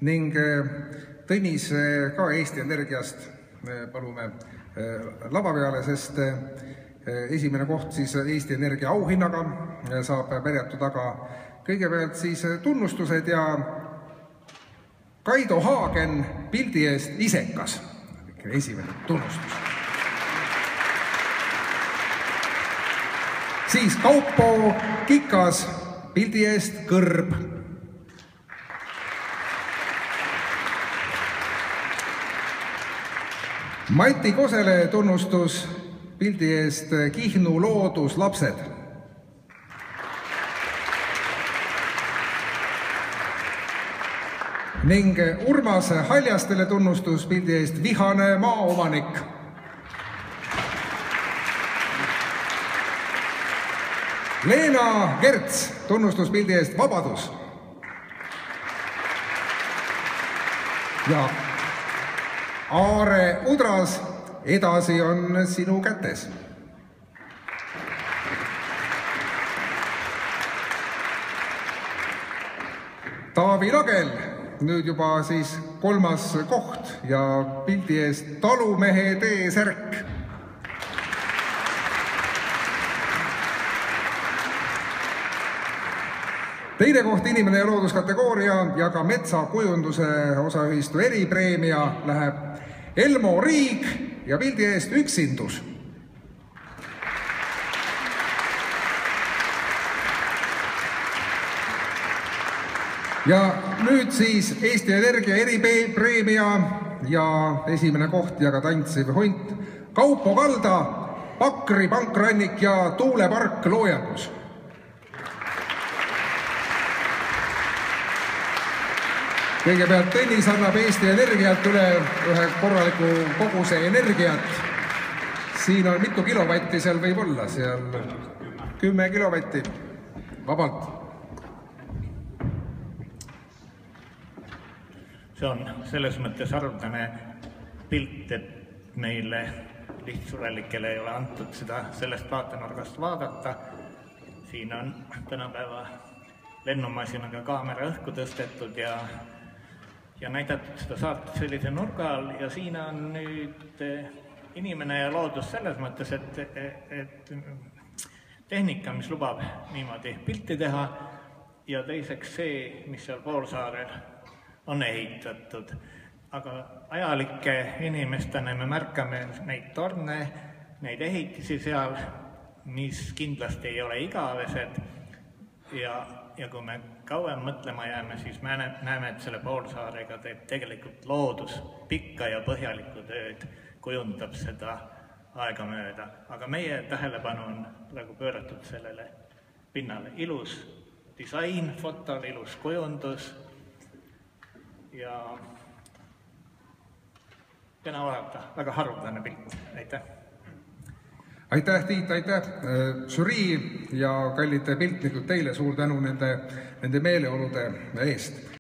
ning Tõnis ka Eesti Energiast palume lava peale, sest esimene koht siis Eesti Energia auhinnaga saab pärjatud, aga kõigepealt siis tunnustused ja Kaido Haagen pildi eest isekas. Esimene tunnustus. Siis Kaupo Kikas pildi eest kõrb. Mati Kosele tunnustus pildi eest Kihnu looduslapsed. Ning Urmas Haljastele tunnustus pildi eest Vihane maaomanik. Leena Kerts tunnustus pildi eest Vabadus. Ja Aare Udras, edasi on sinu kätes. Taavi Lagel, nüüd juba siis 3. koht ja pildi eest Talumehe T-särk. Teine koht inimene ja looduskategooria ja ka metsakujunduse osaühistu eripreemia läheb Elmo Riig ja pildi eest Üksindus. Ja nüüd siis Eesti Energia eripreemia ja esimene koht ja ka tantsiv hunt Kaupo Kalda, Pakri pankrannik ja tuulepark Loojandus. Kõigepealt Tõnis annab Eesti Energiat üle ühe korraliku koguse energiat. Siin on mitu kilovatti seal võib olla, seal 10 kilovatti vabalt. See on selles mõttes haruldane pilt, et meile lihtsurelikele ei ole antud seda sellest vaatenurgast vaadata. Siin on tänapäeva lennumasinaga kaamera õhku tõstetud ja näidatud seda saart sellise nurga all ja siin on nüüd inimene ja loodus selles mõttes, et tehnika, mis lubab niimoodi pilti teha ja teiseks see, mis seal poolsaarel on ehitatud. Aga ajalike inimestena me märkame neid torne, neid ehitisi seal, mis kindlasti ei ole igavesed ja kui me kauem mõtlema jääme, siis me näeme, et selle poolsaarega teeb tegelikult loodus pikka ja põhjalikku tööd, kujundab seda aegamööda. Aga meie tähelepanu on praegu pööratud sellele pinnale. Ilus disain fotol, ilus kujundus ja kena vaadata, väga haruldane pilt. Aitäh! Aitäh, Tiit, aitäh! Žürii ja kallid piltnikud, teile suur tänu nende meeleolude eest.